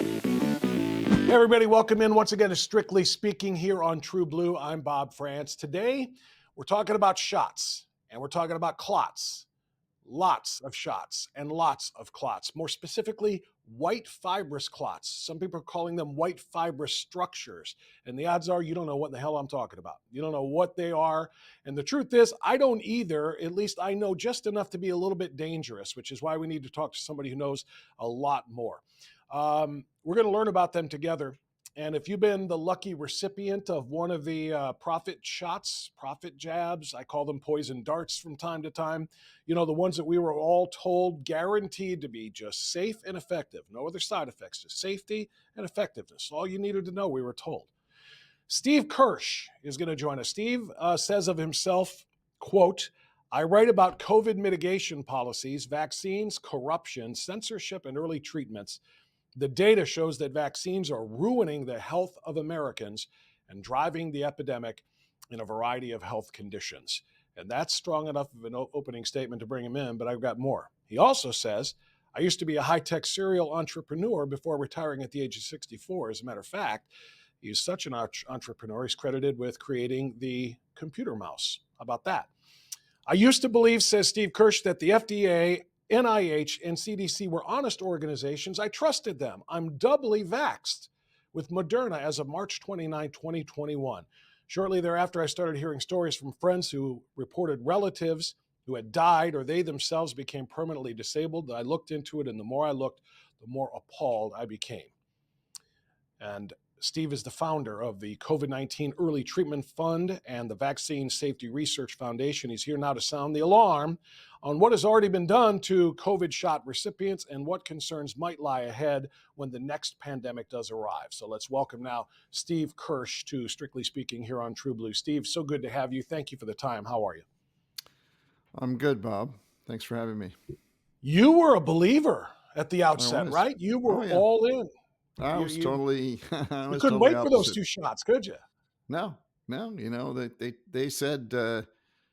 Hey everybody, welcome in once again to Strictly Speaking here on True Blue. I'm Bob Frantz. Today, we're talking about shots and we're talking about clots. Lots of shots and lots of clots. More specifically, white fibrous clots. Some people are calling them white fibrous structures. And the odds are you don't know what the hell I'm talking about. You don't know what they are. And the truth is, I don't either. At least I know just enough to be a little bit dangerous, which is why we need to talk to somebody who knows a lot more. We're going to learn about them together. And if you've been the lucky recipient of one of the profit shots, profit jabs, I call them poison darts from time to time, you know, the ones that we were all told guaranteed to be just safe and effective. No other side effects, just safety and effectiveness. All you needed to know, we were told. Steve Kirsch is going to join us. Steve says of himself, quote, I write about COVID mitigation policies, vaccines, corruption, censorship, and early treatments. The data shows that vaccines are ruining the health of Americans and driving the epidemic in a variety of health conditions. And that's strong enough of an opening statement to bring him in, but I've got more. He also says, I used to be a high-tech serial entrepreneur before retiring at the age of 64. As a matter of fact, he's such an entrepreneur, he's credited with creating the computer mouse. How about that? I used to believe, says Steve Kirsch, that the FDA, NIH, and CDC were honest organizations. I trusted them. I'm doubly vaxxed with Moderna as of March 29, 2021. Shortly thereafter, I started hearing stories from friends who reported relatives who had died or they themselves became permanently disabled. I looked into it, and the more I looked, the more appalled I became. And Steve is the founder of the COVID-19 Early Treatment Fund and the Vaccine Safety Research Foundation. He's here now to sound the alarm on what has already been done to COVID shot recipients and what concerns might lie ahead when the next pandemic does arrive. So let's welcome now Steve Kirsch to Strictly Speaking here on True Blue. Steve, so good to have you. Thank you for the time. How are you? I'm good, Bob. Thanks for having me. You were a believer at the outset, was. right? You were Oh, yeah. all in. I was totally You couldn't wait for those opposite. two shots, could you? No, they said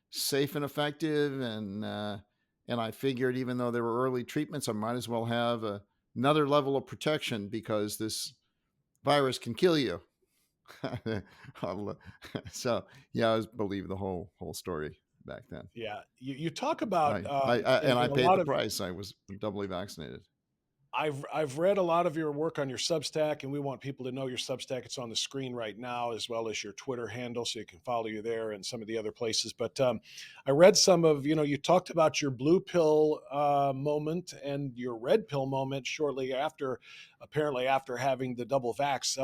safe and effective, and I figured even though there were early treatments, I might as well have another level of protection because this virus can kill you. So yeah, I believed the whole story back then. Yeah, you talk about And I in a paid lot the of. price. I was doubly vaccinated. I've read a lot of your work on your Substack, and we want people to know your Substack. It's on the screen right now, as well as your Twitter handle, so you can follow you there and some of the other places. But I read some of, you talked about your blue pill moment and your red pill moment shortly after, apparently after having the double vax.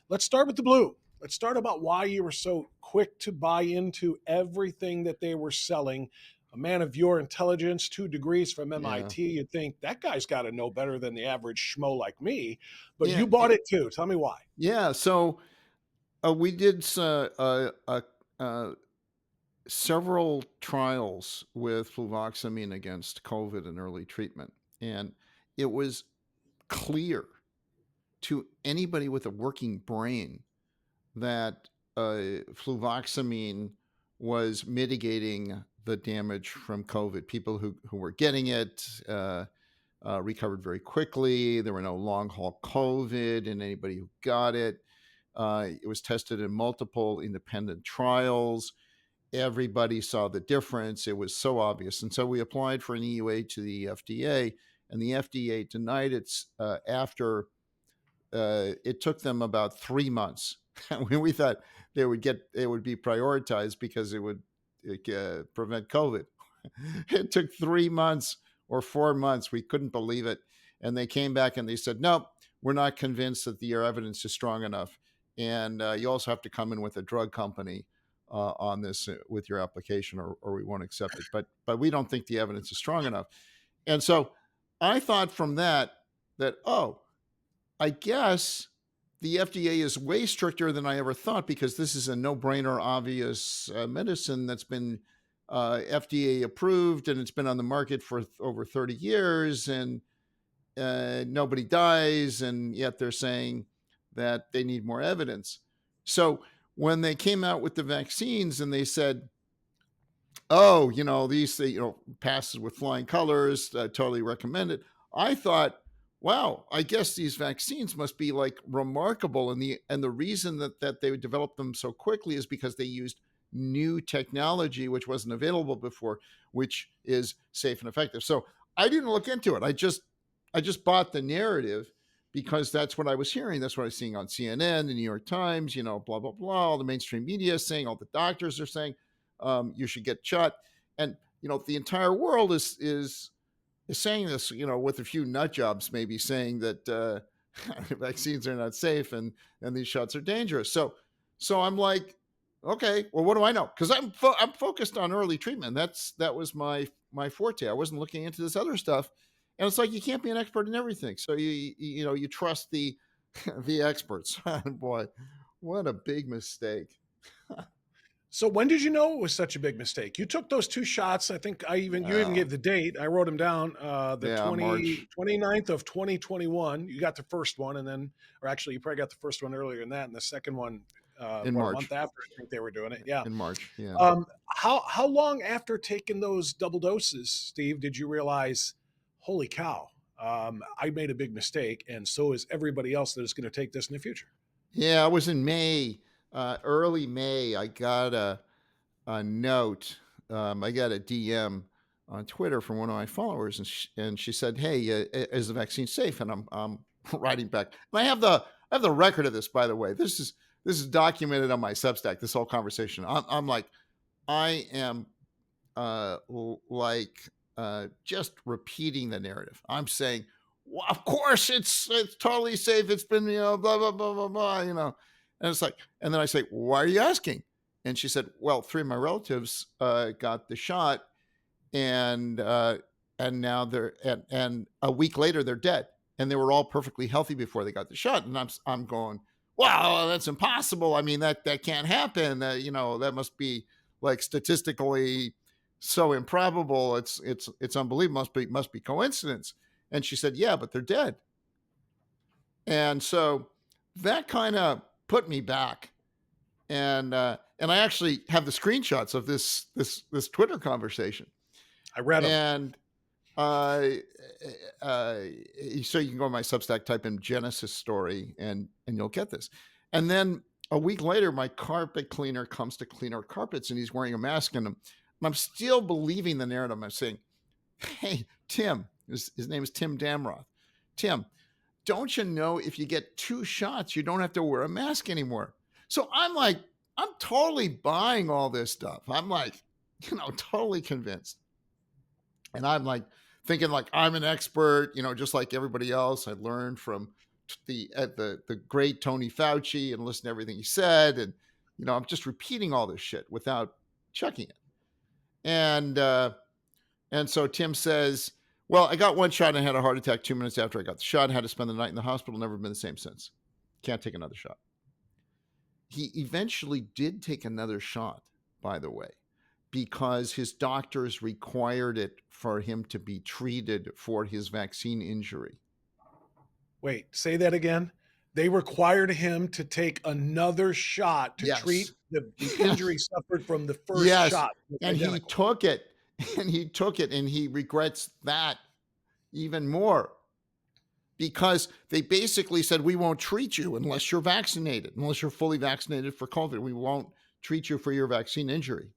Let's start with the blue. Let's start about why you were so quick to buy into everything that they were selling. A man of your intelligence, 2 degrees from Yeah. MIT, you'd think that guy's got to know better than the average schmo like me. But Yeah. you bought it too. Tell me why. Yeah. So we did several trials with fluvoxamine against COVID and early treatment. And it was clear to anybody with a working brain that fluvoxamine was mitigating the damage from COVID. People who were getting it recovered very quickly. There were no long haul COVID in anybody who got it. It was tested in multiple independent trials. Everybody saw the difference. It was so obvious. And so we applied for an EUA to the FDA, and the FDA denied it after it took them about 3 months. We thought it would be prioritized because it would prevent COVID. It took 3 months or 4 months. We couldn't believe it. And they came back and they said, no, we're not convinced that your evidence is strong enough. And you also have to come in with a drug company on this with your application, or we won't accept it. But we don't think the evidence is strong enough. And so I thought from that, oh, I guess the FDA is way stricter than I ever thought, because this is a no-brainer, obvious medicine that's been FDA approved, and it's been on the market for over 30 years, and nobody dies, and yet they're saying that they need more evidence. So when they came out with the vaccines and they said, oh, these passes with flying colors, totally recommend it, I thought, wow, I guess these vaccines must be like remarkable. And the reason that they would develop them so quickly is because they used new technology which wasn't available before, which is safe and effective. So I didn't look into it. I just bought the narrative because that's what I was hearing. That's what I was seeing on CNN, the New York Times, blah, blah, blah. All the mainstream media is saying, all the doctors are saying, you should get shot. And, the entire world is saying this, with a few nut jobs, maybe saying that vaccines are not safe and these shots are dangerous. So I'm like, okay, well, what do I know? Because I'm focused on early treatment. That was my forte. I wasn't looking into this other stuff, and it's like you can't be an expert in everything. So you trust the the experts. Boy, what a big mistake. So when did you know it was such a big mistake? You took those 2 shots. I think you even Uh, gave the date. I wrote them down, the yeah, 29th of 2021. You got the first one and then or actually you probably got the first one earlier than that and the second one, in a month March. after I think they were doing it. Yeah. In March, yeah. How long after taking those double doses, Steve, did you realize, holy cow, I made a big mistake, and so is everybody else that is going to take this in the future? Yeah, I was in May, early May. I got a note. I got a DM on Twitter from one of my followers, and she said, "Hey, is the vaccine safe?" And I'm writing back. And I have the record of this, by the way. This is documented on my Substack. This whole conversation. I'm like, I am like just repeating the narrative. I'm saying, well, of course it's totally safe. It's been blah blah blah blah blah. And it's like, and then I say, why are you asking? And she said, well, 3 of my relatives got the shot, and now and a week later they're dead, and they were all perfectly healthy before they got the shot. And I'm going, wow, that's impossible. I mean, that can't happen. That must be like statistically so improbable. It's unbelievable. Must be coincidence. And she said, yeah, but they're dead. And so that kind of put me back. And I actually have the screenshots of this Twitter conversation. I read them. And uh, uh, so you can go on my Substack, type in Genesis story, and you'll get this. And then a week later, my carpet cleaner comes to clean our carpets, and he's wearing a mask, and I'm still believing the narrative. I'm saying, "Hey, Tim," his name is Tim Damroth. Tim, don't you know if you get 2 shots, you don't have to wear a mask anymore? So I'm like, I'm totally buying all this stuff. I'm like, totally convinced. And I'm like thinking like I'm an expert, just like everybody else. I learned from the great Tony Fauci and listen to everything he said, and I'm just repeating all this shit without checking it. And so Tim says, well, I got 1 shot and I had a heart attack 2 minutes after I got the shot. I had to spend the night in the hospital. Never been the same since. Can't take another shot. He eventually did take another shot, by the way, because his doctors required it for him to be treated for his vaccine injury. Wait, say that again. They required him to take another shot to treat Yes. the injury suffered from the first Yes. shot. And he Identical. took it. And he took it, and he regrets that even more, because they basically said, we won't treat you unless you're vaccinated, unless you're fully vaccinated for COVID. We won't treat you for your vaccine injury.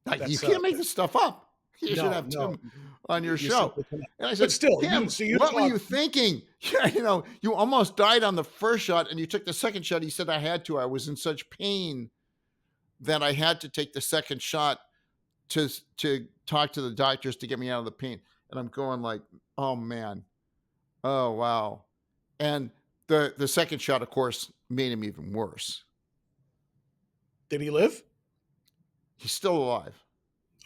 You That's can't make this stuff up. You should no, have no, Tim on your you show. simply cannot. And I But said, still, Tim, you what were thought you thinking? You almost died on the first shot and you took the second shot. He said, I had to. I was in such pain that I had to take the second shot to talk to the doctors to get me out of the pain. And I'm going like, oh man, oh wow. And the second shot, of course, made him even worse. did he live? He's still alive.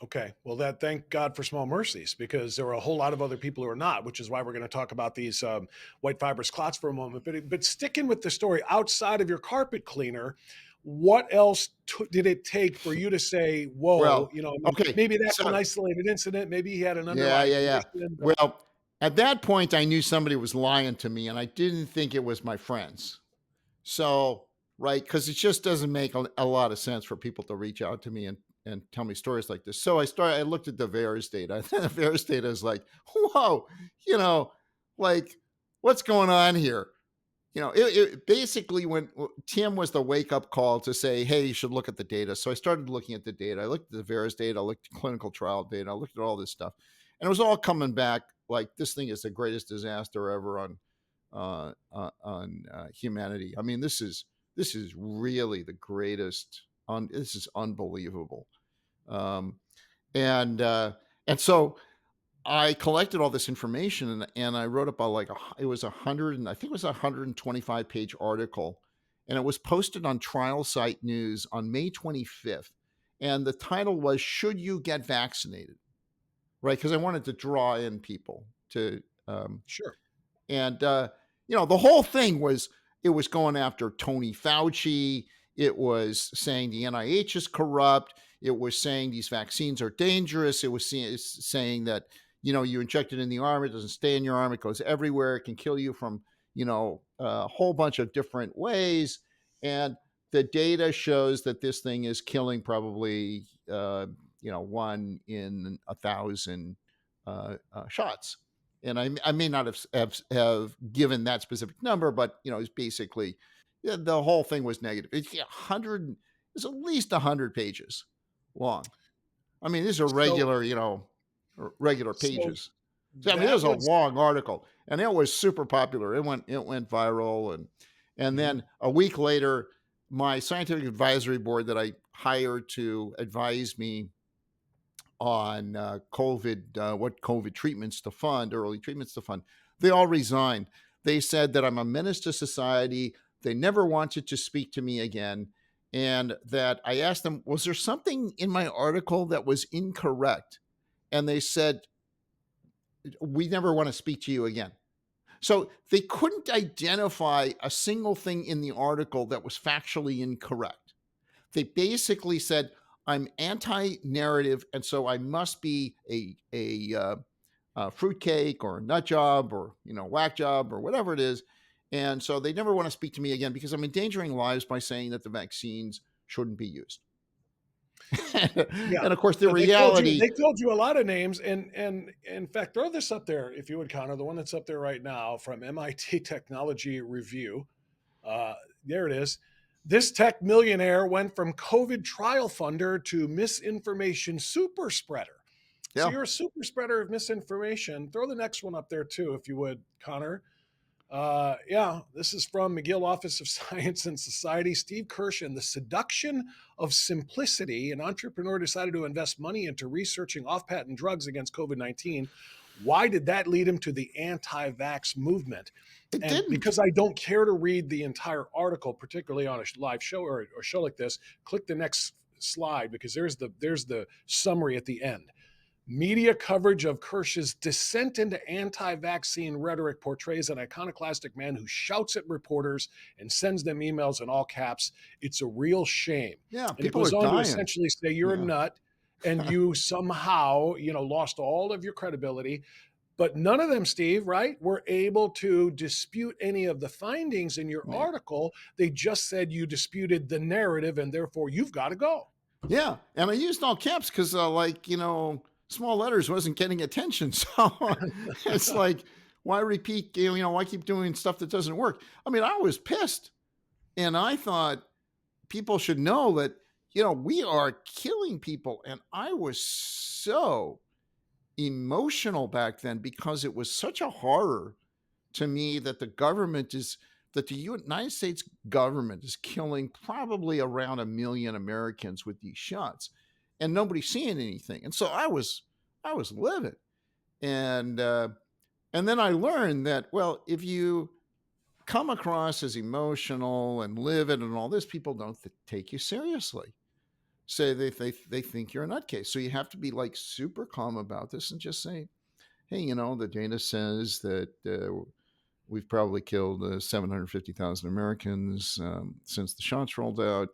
Okay. Well, thank God for small mercies, because there are a whole lot of other people who are not, which is why we're going to talk about these white fibrous clots for a moment. But sticking with the story, outside of your carpet cleaner, what else did it take for you to say, whoa, Well, I mean, okay. maybe that's an So isolated incident. Maybe he had an yeah, underlying yeah, yeah. condition. But Well, at that point, I knew somebody was lying to me, and I didn't think it was my friends. So, right, because it just doesn't make a lot of sense for people to reach out to me and tell me stories like this. So I looked at the VAERS data. The VAERS data is like, whoa, you know, like what's going on here? It basically when Tim was the wake up call to say, hey, you should look at the data. So I started looking at the data. I looked at the VAERS data, I looked at clinical trial data, I looked at all this stuff. And it was all coming back like this thing is the greatest disaster ever on humanity. I mean, this is really the greatest. This is unbelievable. Um, and so I collected all this information and I wrote up it was 100 and I think it was a 125-page article, and it was posted on Trial Site News on May 25th. And the title was "Should You Get Vaccinated?" Right, because I wanted to draw in people to Sure. and the whole thing was it was going after Tony Fauci. It was saying the NIH is corrupt. It was saying these vaccines are dangerous. It was saying that you inject it in the arm, it doesn't stay in your arm, it goes everywhere. It can kill you from a whole bunch of different ways. And the data shows that this thing is killing probably one in 1,000 shots. And I may not have given that specific number, but it's basically the whole thing was negative. It's 100. It's at least 100 pages long. I mean, these are So regular so pages. So I mean, it that was a was long article, and it was super popular. It went viral, and Mhm. then a week later, my scientific advisory board that I hired to advise me on what COVID treatments to fund, early treatments to fund, they all resigned. They said that I'm a menace to society. They never wanted to speak to me again. And that I asked them, was there something in my article that was incorrect? And they said, we never want to speak to you again. So they couldn't identify a single thing in the article that was factually incorrect. They basically said, I'm anti-narrative, and so I must be a fruitcake or a nut job or whack job or whatever it is. And so they never want to speak to me again because I'm endangering lives by saying that the vaccines shouldn't be used. Yeah. And of course, the So reality, they told you a lot of names, and in fact, throw this up there if you would, Connor, the one that's up there right now from MIT Technology Review. Uh, there it is. This tech millionaire went from COVID trial funder to misinformation super spreader. So yeah, you're a super spreader of misinformation. Throw the next one up there too, if you would, Connor. Yeah, this is from McGill Office of Science and Society. Steve Kirsch and the seduction of simplicity. An entrepreneur decided to invest money into researching off patent drugs against COVID 19. Why did that lead him to the anti vax movement? it And didn't. because I don't care to read the entire article, particularly on a live show or show like this, click the next slide because there's the summary at the end. Media coverage of Kirsch's descent into anti vaccine rhetoric portrays an iconoclastic man who shouts at reporters and sends them emails in all caps. It's a real shame. Yeah, And it people are goes on to dying. essentially say you're a Yeah. nut and you somehow, lost all of your credibility. But none of them, Steve, right, were able to dispute any of the findings in your Yeah. article. They just said you disputed the narrative and therefore you've got to go. Yeah, and I used all caps because, small letters wasn't getting attention. So it's like, why repeat? Why keep doing stuff that doesn't work? I mean, I was pissed, and I thought people should know that we are killing people, and I was so emotional back then because it was such a horror to me that the United States government is killing probably around 1 million Americans with these shots, and nobody's seeing anything. And so I was livid, and and then I learned that, well, if you come across as emotional and livid and all this, people don't take you seriously. Say they think you're a nutcase. So you have to be like super calm about this and just say, hey, the data says that we've probably killed 750,000 Americans since the shots rolled out.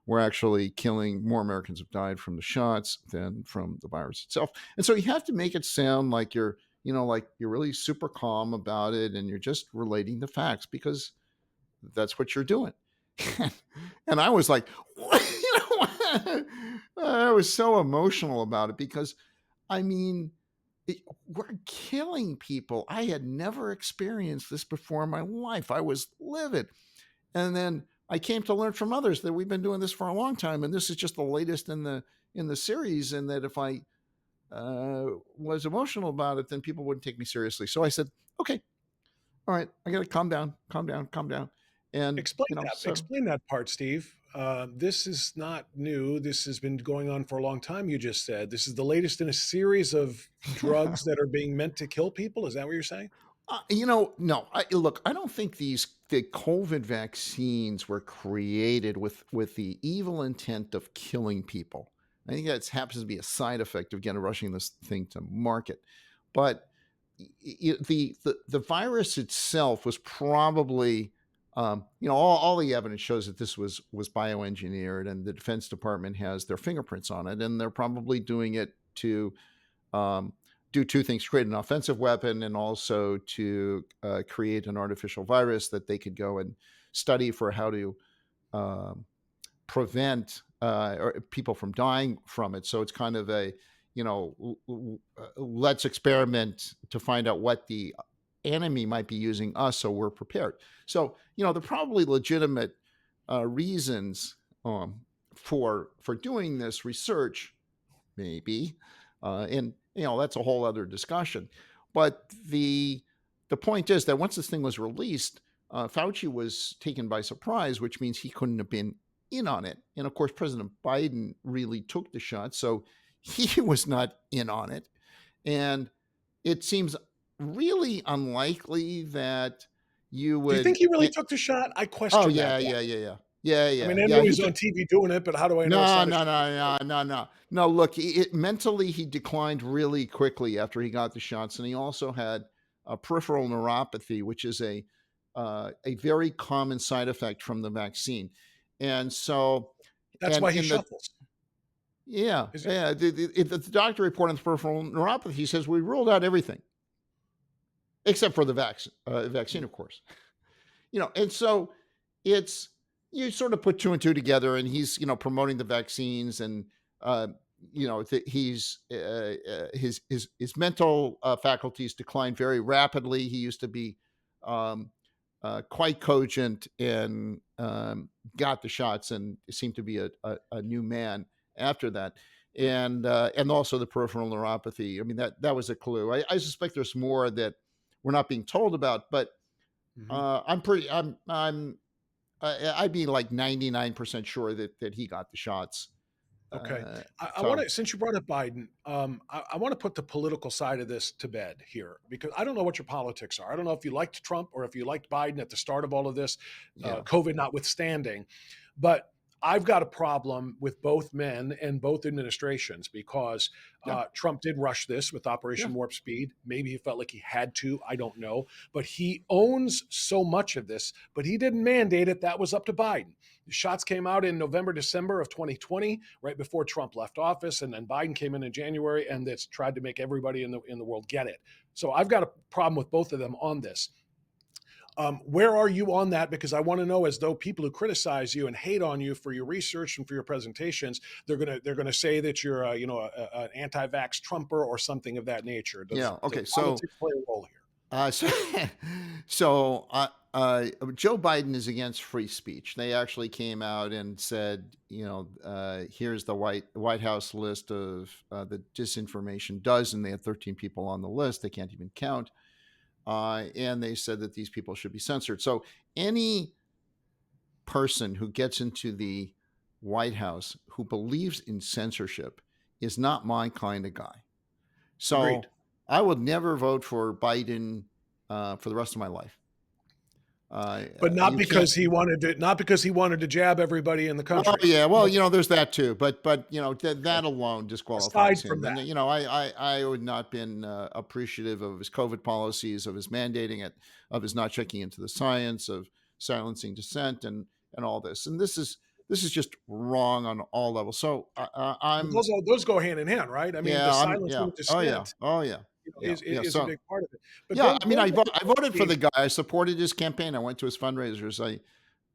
We're actually killing more Americans have died from the shots than from the virus itself. And so you have to make it sound like you're really super calm about it and you're just relating the facts because that's what you're doing. And I was like, I was so emotional about it because, I mean, we're killing people. I had never experienced this before in my life. I was livid. And then I came to learn from others that we've been doing this for a long time, and this is just the latest in the series. And that if I was emotional about it, then people wouldn't take me seriously. So I said, "Okay, all right, I got to calm down, calm down, calm down." And so Explain that part, Steve. This is not new. This has been going on for a long time, you just said. This is the latest in a series of drugs that are being meant to kill people. Is that what you're saying? No. Look, I don't think the COVID vaccines were created with the evil intent of killing people. I think that happens to be a side effect of getting rushing this thing to market. But the virus itself was probably, all the evidence shows that this was bioengineered, and the Defense Department has their fingerprints on it, and they're probably doing it to um, do two things: create an offensive weapon, and also to create an artificial virus that they could go and study for how to um, prevent or people from dying from it. So it's kind of a, let's experiment to find out what the enemy might be using us, so we're prepared. So they're probably legitimate reasons for doing this research, maybe, and that's a whole other discussion. But the point is that once this thing was released, Fauci was taken by surprise, which means he couldn't have been in on it. And of course, President Biden really took the shot, so he was not in on it. And it seems really unlikely that you Do you think would. he really took the shot? I Oh question that. yeah, yeah, yeah, yeah, yeah, I yeah, mean, I yeah. know He he's took. on TV doing it, but how do I know it's No, not a no, shot? no, no, no, no. No, look, mentally, he declined really quickly after he got the shots, and he also had a peripheral neuropathy, which is a very common side effect from the vaccine. And so, That's and why he in the shuffles. yeah, Is yeah, the doctor report on the peripheral neuropathy says we ruled out everything except for the vaccine, of course. And so it's you sort of put two and two together, and he's promoting the vaccines, and uh, he's his mental faculties declined very rapidly. He used to be um, quite cogent, and got the shots and seemed to be a new man after that. And also the peripheral neuropathy. I mean, that was a clue. I suspect there's more that we're not being told about, but Mhm. I'd be like 99% sure that he got the shots. Okay. Uh, I want so to, since you brought up Biden, I want to put the political side of this to bed here because I don't know what your politics are. I don't know if you liked Trump or if you liked Biden at the start of all of this, yeah, COVID notwithstanding. But I've got a problem with both men and both administrations because yeah, Trump did rush this with yeah, Operation Warp Speed. Maybe he felt like he had to. I don't know. But he owns so much of this, but he didn't mandate it. That was up to Biden. The shots came out in November, December of 2020, right before Trump left office, and then Biden came in January, and it's tried to make everybody in the world get it. So I've got a problem with both of them on this. Where are you on that? Because I want to know, as though people who criticize you and hate on you for your research and for your presentations, they're gonna say that you're an anti-vax Trumper or something of that nature. yeah. Does Okay, so politics play a role here? uh, so Joe Biden is against free speech. They actually came out and said, here's the White House list of the disinformation dozen. They had 13 people on the list. They can't even count. And they said that these people should be censored. So any person who gets into the White House who believes in censorship is not my kind of guy. Agreed. So I would never vote for Biden for the rest of my life. But You can't. not because he wanted to jab everybody in the Well, country. yeah. Well, But there's that too. But okay, that alone disqualifies aside from him. And that, I would not been appreciative of his COVID policies, of his mandating it, of his not checking into the science, of silencing dissent, and all this. And this is just wrong on all levels. So but I'm those go hand in hand, right? I mean, the yeah, silencing yeah. of Oh yeah. dissent, Oh yeah. Yeah. is Yeah. is a So big part of it. But yeah, I mean, going back to I Warp voted for Speed, the guy. I supported his campaign. I went to his fundraisers.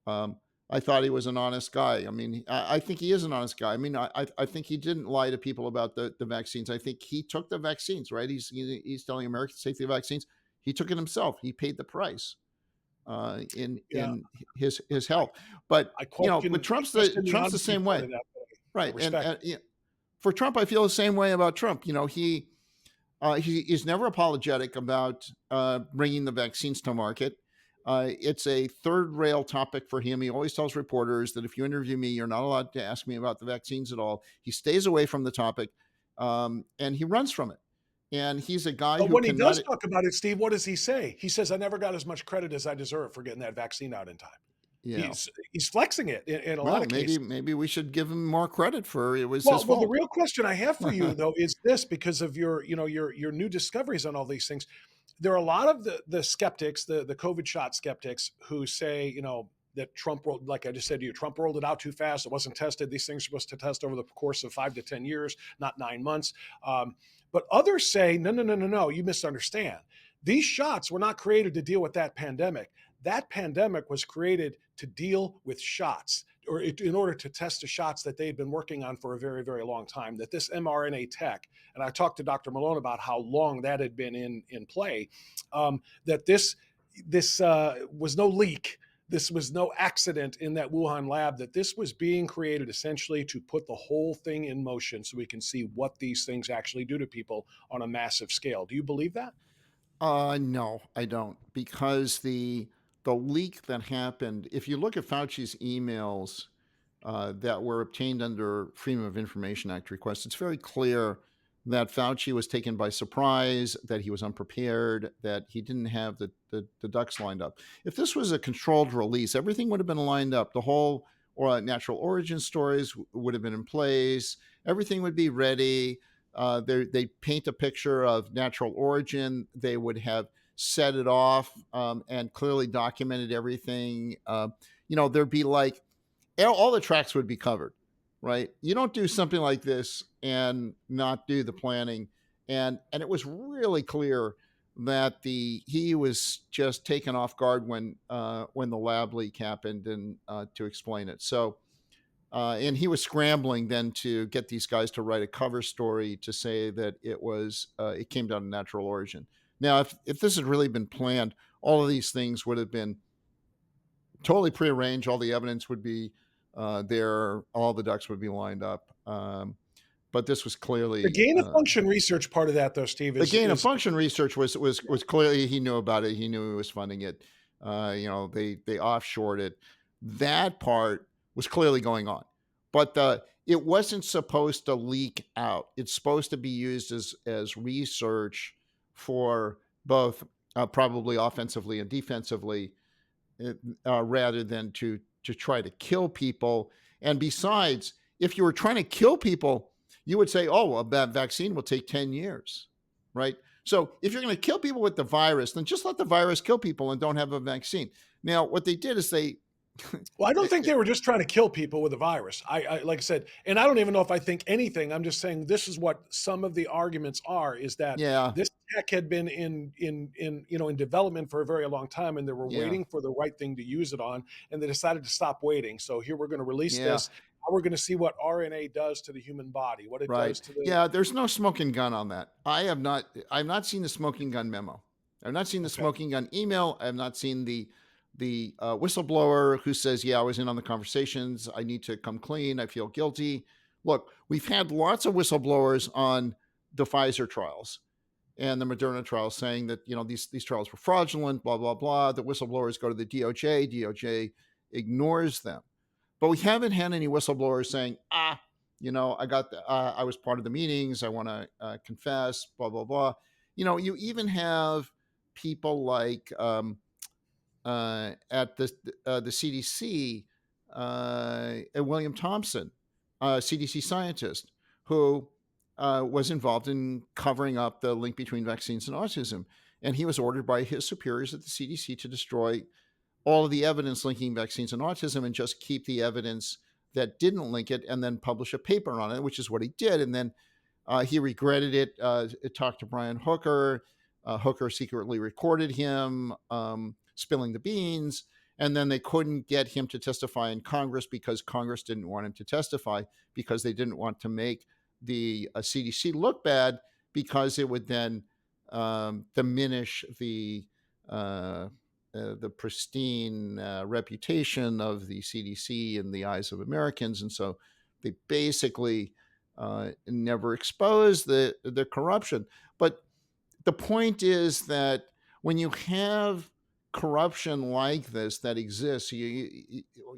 Um, I thought he was an honest guy. I mean, I think he is an honest guy. I mean, I think he didn't lie to people about the vaccines. I think he took the vaccines, right? He's telling Americans to take the vaccines. He took it himself. He paid the price Yeah, in his health. But I but question the Trump's the honesty same part way, of that, but I right? respect it. Yeah, for Trump, I feel the same way about Trump. He is never apologetic about bringing the vaccines to market. It's a third rail topic for him. He always tells reporters that if you interview me, you're not allowed to ask me about the vaccines at all. He stays away from the topic, and he runs from it. And he's a guy But who when he cannot, does talk about it, Steve, what does he say? He says, "I never got as much credit as I deserve for getting that vaccine out in time." you know. He's flexing it in a lot Well, of cases. maybe we should give him more credit for it was his Well, the fault. real question I have for you though is this, because of your, your new discoveries on all these things. There are a lot of the skeptics, the COVID shot skeptics, who say, that Trump rolled, like I just said to you, Trump rolled it out too fast. It wasn't tested. These things are supposed to test over the course of 5 to 10 years, not 9 months. But others say, no, no, no, no, no, you misunderstand. These shots were not created to deal with that pandemic. That pandemic was created to deal with shots, or in order to test the shots that they had been working on for a very, very long time. That this mRNA tech, and I talked to Dr. Malone about how long that had been in play, that this was no leak. This was no accident in that Wuhan lab, that this was being created essentially to put the whole thing in motion so we can see what these things actually do to people on a massive scale. Do you believe that? No, I don't, because the leak that happened. If you look at Fauci's emails that were obtained under Freedom of Information Act requests, it's very clear that Fauci was taken by surprise, that he was unprepared, that he didn't have the ducks lined up. If this was a controlled release, everything would have been lined up. The whole or natural origin stories would have been in place. Everything would be ready. They paint a picture of natural origin. They would have set it off and clearly documented everything. There'd be like all the tracks would be covered, right? You don't do something like this and not do the planning. And it was really clear that he was just taken off guard when the lab leak happened, and to explain it. So and he was scrambling then to get these guys to write a cover story to say that it came down to natural origin. Now, if this had really been planned, all of these things would have been totally prearranged. All the evidence would be there. All the ducks would be lined up. But this was The clearly gain of function research part of that, though, Steve, the is gain of is function research was clearly he knew about it. He knew he was funding it. They offshored it. That part was clearly going on, but it wasn't supposed to leak out. It's supposed to be used as research for both probably offensively and defensively, rather than to try to kill people. And besides, if you were trying to kill people, you would say, "Oh, well, that vaccine will take 10 years," right? So if you're going to kill people with the virus, then just let the virus kill people and don't have a vaccine. Now, what they did is they, well, I don't think they were just trying to kill people with a virus. Like I said, and I don't even know if I think anything. I'm just saying this is what some of the arguments are: is that yeah, this tech had been in development for a very long time, and they were yeah, waiting for the right thing to use it on, and they decided to stop waiting. So here we're going to release yeah, this. Now we're going to see what RNA does to the human body, what it right. does to the. Yeah, there's no smoking gun on that. I've not seen the smoking gun memo. I've not seen the Okay. smoking gun email. I've not seen the whistleblower who says, "Yeah, I was in on the conversations. I need to come clean. I feel guilty." Look, we've had lots of whistleblowers on the Pfizer trials and the Moderna trials saying that these trials were fraudulent. Blah blah blah. The whistleblowers go to the DOJ. DOJ ignores them, but we haven't had any whistleblowers saying, I was part of the meetings. I want to confess. Blah blah blah. You even have people like at the CDC, William Thompson, CDC scientist, who was involved in covering up the link between vaccines and autism. And he was ordered by his superiors at the CDC to destroy all of the evidence linking vaccines and autism and just keep the evidence that didn't link it, and then publish a paper on it, which is what he did. And then he regretted it. It talked to Brian Hooker. Hooker secretly recorded him spilling the beans. And then they couldn't get him to testify in Congress because Congress didn't want him to testify, because they didn't want to make the CDC look bad, because it would then diminish uh, the pristine reputation of the CDC in the eyes of Americans. And so they basically never exposed the corruption. But the point is that when you have corruption like this that exists, you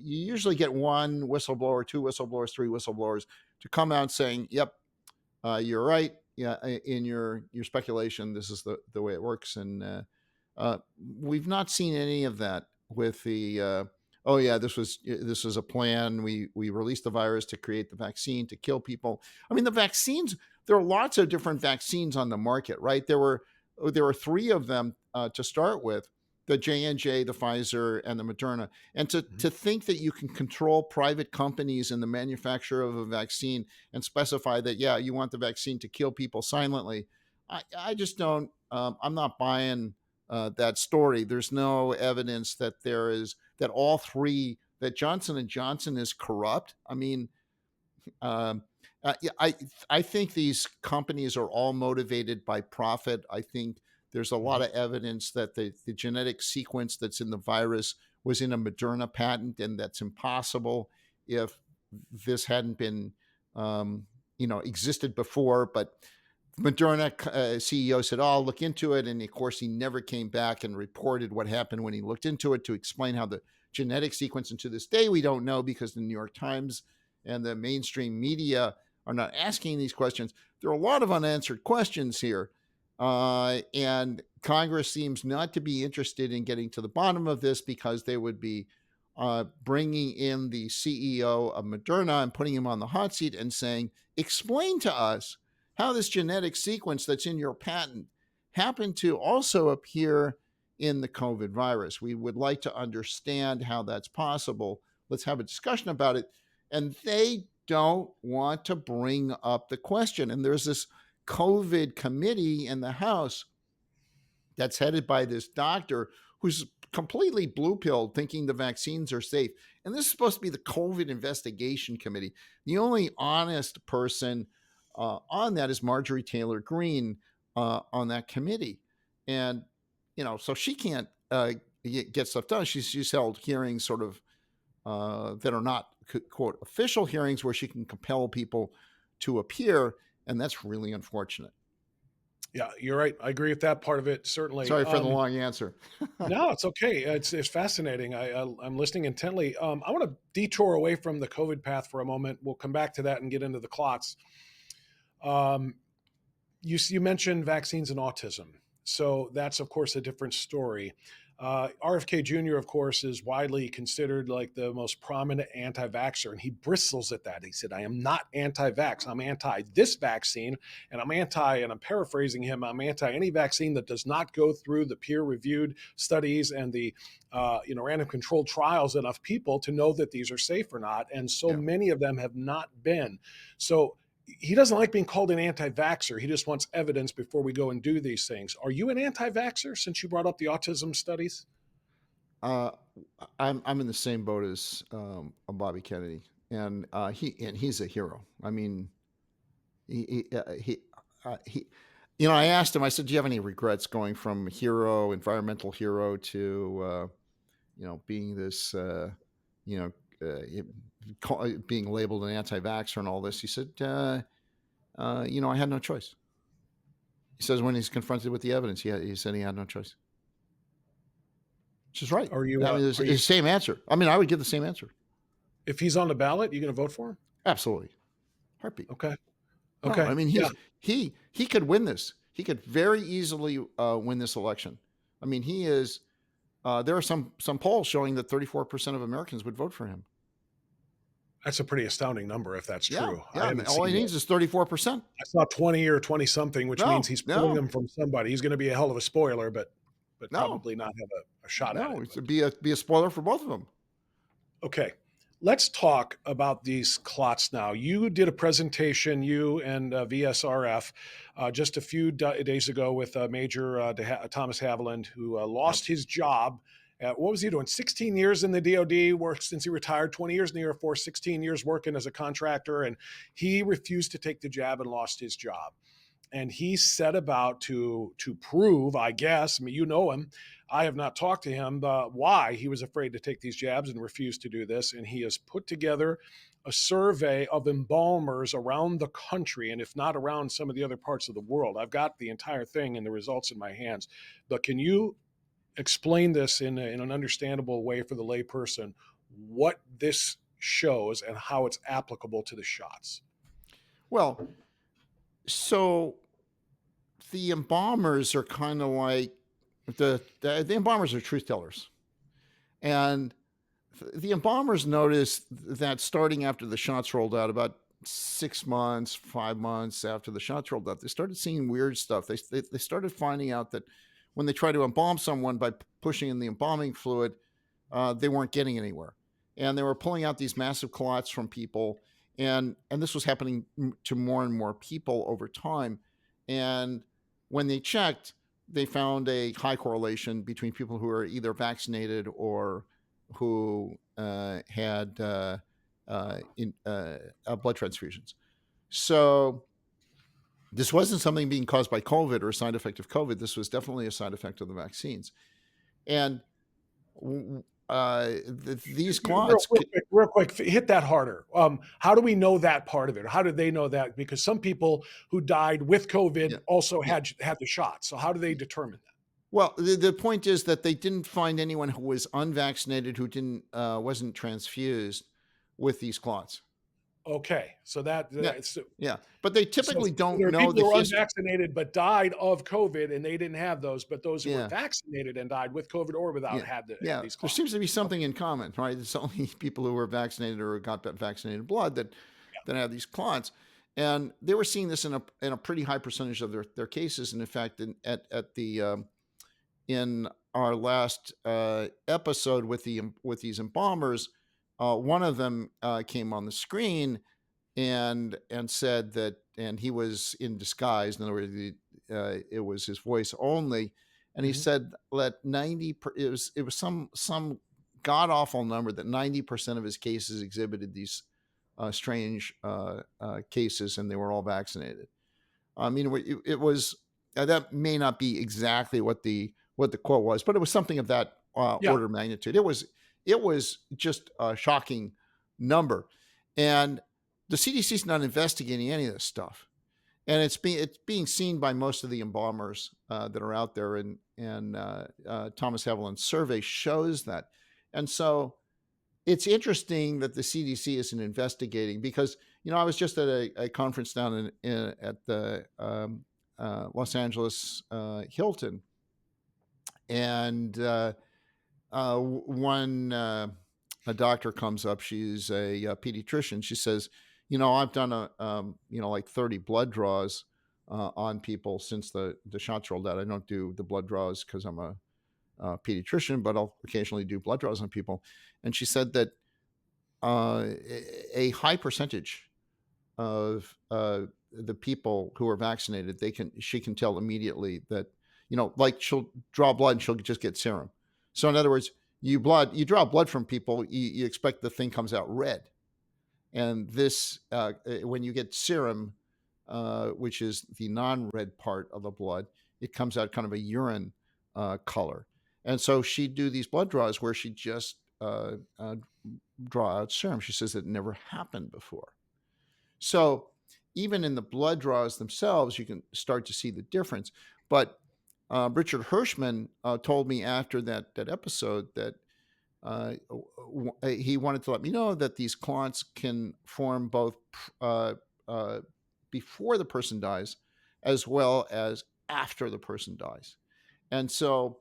usually get one whistleblower, two whistleblowers, three whistleblowers to come out saying, "Yep, you're right. Yeah, in your speculation, this is the way it works." And we've not seen any of that with the. Oh yeah, this was a plan. We released the virus to create the vaccine to kill people. I mean, the vaccines. There are lots of different vaccines on the market, right? There were three of them to start with: the J&J, the Pfizer, and the Moderna. And to think that you can control private companies in the manufacture of a vaccine and specify that, yeah, you want the vaccine to kill people silently, I just don't. I'm not buying that story. There's no evidence that that all three, that Johnson and Johnson is corrupt. I mean, um, yeah, I think these companies are all motivated by profit. I think there's a lot Mhm. of evidence that the genetic sequence that's in the virus was in a Moderna patent, and that's impossible if this hadn't been, existed before. But Moderna CEO said, "Oh, I'll look into it," and of course, he never came back and reported what happened when he looked into it to explain how the genetic sequence. And to this day, we don't know, because the New York Times and the mainstream media are not asking these questions. There are a lot of unanswered questions here, and Congress seems not to be interested in getting to the bottom of this, because they would be bringing in the CEO of Moderna and putting him on the hot seat and saying, "Explain to us how this genetic sequence that's in your patent happened to also appear in the COVID virus. We would like to understand how that's possible. Let's have a discussion about it." And they don't want to bring up the question. And there's this COVID committee in the House that's headed by this doctor who's completely blue pilled, thinking the vaccines are safe. And this is supposed to be the COVID investigation committee. The only honest person on that is Marjorie Taylor Greene on that committee. And, so she can't get stuff done. She's held hearings sort of that are not, quote, official hearings, where she can compel people to appear. And that's really unfortunate. Yeah, you're right. I agree with that part of it, certainly. Sorry for the long answer. No, it's okay. It's fascinating. I'm listening intently. I want to detour away from the COVID path for a moment. We'll come back to that and get into the clots. Um, you mentioned vaccines and autism, so that's of course a different story. RFK Jr., of course, is widely considered like the most prominent anti-vaxxer, and he bristles at that. He said, "I am not anti-vax. I'm anti this vaccine, and I'm anti," and I'm paraphrasing him, "I'm anti any vaccine that does not go through the peer-reviewed studies and the random controlled trials enough people to know that these are safe or not." And so Yeah. many of them have not been. So he doesn't like being called an anti-vaxxer. He just wants evidence before we go and do these things. Are you an anti-vaxxer, since you brought up the autism studies? Uh, I'm in the same boat as Bobby Kennedy, and he's a hero. I mean, he I asked him. I said, "Do you have any regrets going from hero, environmental hero, to being this you know being labeled an anti-vaxxer and all this?" He said, "I had no choice." He says when he's confronted with the evidence, he said he had no choice. Which is right. Are you? I mean, it's Are you? the same answer. I mean, I would give the same answer. If he's on the ballot, you going to vote for him? Absolutely. Heartbeat. Okay. No, I Okay. mean, Yeah. he could win this. He could very easily win this election. I mean, he is. There are some polls showing that 34% of Americans would vote for him. That's a pretty astounding number if that's Yeah, true. I yeah. And haven't all he seen it. needs is 34%. I saw 20 or 20 something, which means No, he's pulling no, them from somebody. He's going to be a hell of a spoiler, but no, probably not have a shot at no. it. It's But be a spoiler for both of them. okay. Let's talk about these clots now. You did a presentation, you and VSRF, just a few days ago with Major Thomas Haviland, who Yep. lost his job What was he doing? 16 years in the DoD, worked since he retired, 20 years in the Air Force, 16 years working as a contractor. And he refused to take the jab and lost his job. And he set about to prove, I guess, I mean, you know him. I have not talked to him why he was afraid to take these jabs and refused to do this. And he has put together a survey of embalmers around the country, and if not around some of the other parts of the world. I've got the entire thing and the results in my hands. But can you explain this in an understandable way for the layperson, what this shows and how it's applicable to the shots? Well, so the embalmers are kind of like the embalmers are truth tellers, and the embalmers noticed that starting after the shots rolled out, about 6 months, 5 months after the shots rolled out, they started seeing weird stuff. They started finding out that when they tried to embalm someone by pushing in the embalming fluid, they weren't getting anywhere, and they were pulling out these massive clots from people, and this was happening to more and more people over time. And when they checked, they found a high correlation between people who are either vaccinated or who had blood transfusions. So this wasn't something being caused by COVID or a side effect of COVID. This was definitely a side effect of the vaccines. And these clots, Real quick, hit that harder. How do we know that part of it? How did they know that? Because some people who died with yeah, COVID also yeah. had the shot. So how do they determine that? Well, the point is that they didn't find anyone who was unvaccinated who didn't wasn't transfused with these clots. Okay, so Yeah, that's yeah, but they so typically don't there are know people the who were history. unvaccinated but died of COVID, and they didn't have those. But those who were Yeah, vaccinated and died with COVID or without yeah, had yeah. these There seems clots. to be something Okay, in common, right? It's only people who were vaccinated or got that vaccinated blood that have these clots, and they were seeing this in a pretty high percentage of their cases. And in fact, at the in our last episode with with these embalmers, one of them came on the screen and said that, and he was in disguise. In other words, it was his voice only, and he yeah. said that it was some god awful number that 90% of his cases exhibited these strange cases, and they were all vaccinated. I mean, it was that may not be exactly what the quote was, but it was something of that Yeah. order of magnitude. It was just a shocking number, and the CDC is not investigating any of this stuff, and it's being seen by most of the embalmers that are out there, and Thomas Haviland's survey shows that, and so it's interesting that the CDC isn't investigating because I was just at a conference down at the Los Angeles Hilton, and one a doctor comes up. She's a pediatrician. She says, I've done like 30 blood draws on people since the shots rolled out. I don't do the blood draws because I'm a pediatrician, but I'll occasionally do blood draws on people. And she said that a high percentage of the people who are vaccinated, she can tell immediately that, like she'll draw blood and she'll just get serum. So in other words, you draw blood from people, you expect the thing comes out red, and this when you get serum, which is the non-red part of the blood, it comes out kind of a urine color. And so she'd do these blood draws where she just draw out serum. She says it never happened before. So even in the blood draws themselves, you can start to see the difference. But Richard Hirschman told me after that episode that he wanted to let me know that these clots can form both before the person dies as well as after the person dies. And so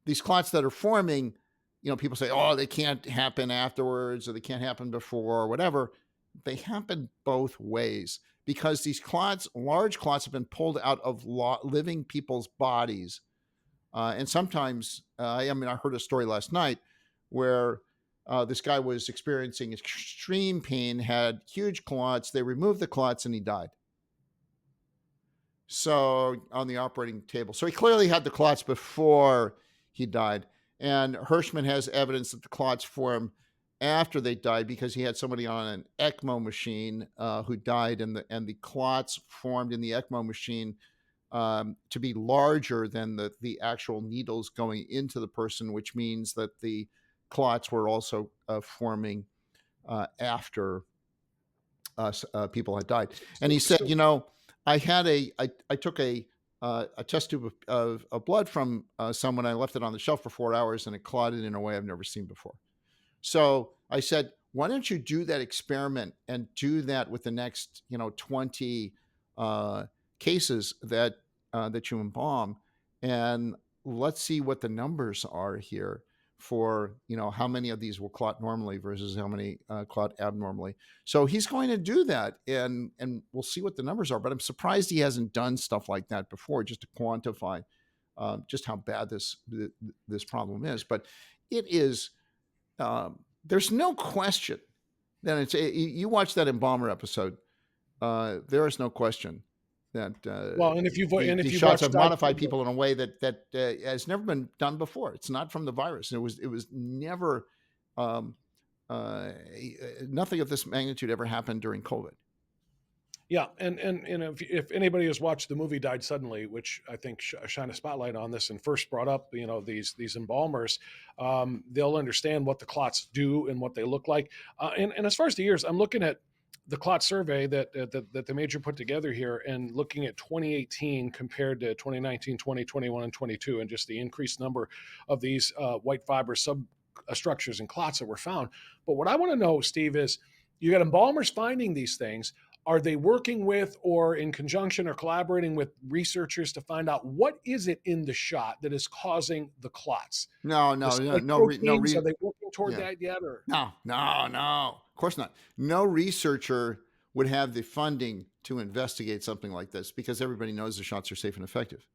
these clots that are forming, people say, oh, they can't happen afterwards or they can't happen before or whatever. They happen both ways because these clots, large clots, have been pulled out of living people's bodies. And sometimes, I heard a story last night where this guy was experiencing extreme pain, had huge clots. They removed the clots and he died. So on the operating table. So he clearly had the clots before he died. And Hirschman has evidence that the clots form after they died because he had somebody on an ECMO machine who died, and the clots formed in the ECMO machine to be larger than the actual needles going into the person, which means that the clots were also forming after people had died. And So, he said, so you know, I took a test tube of blood from someone. I left it on the shelf for 4 hours, and it clotted in a way I've never seen before. So I said, why don't you do that experiment and do that with the next, 20 uh, cases that you embalm, and let's see what the numbers are here for, how many of these will clot normally versus how many clot abnormally. So he's going to do that, and we'll see what the numbers are. But I'm surprised he hasn't done stuff like that before, just to quantify just how bad this problem is. But it is. There's no question that you watch that embalmer episode. There is no question that well, and if these you've shots watched have Died modified Sober, people in a way that has never been done before. It's not from the virus. It was never um, uh, nothing of this magnitude ever happened during COVID. yeah, and if anybody has watched the movie Died Suddenly, which I think shine a spotlight on this and first brought up, these embalmers, they'll understand what the clots do and what they look like. And as far as the years, I'm looking at the clot survey that the major put together here, and looking at 2018 compared to 2019, 2021, and 22, and just the increased number of these white fiber substructures and clots that were found. But what I want to know, Steve, is you got embalmers finding these things. Are they working with, or in conjunction or collaborating with, researchers to find out what is it in the shot that is causing the clots? No, The no, no, spike no, no. proteins, are they working toward Yeah, that yet? Or no, no, no. Of course not. No researcher would have the funding to investigate something like this because everybody knows the shots are safe and effective.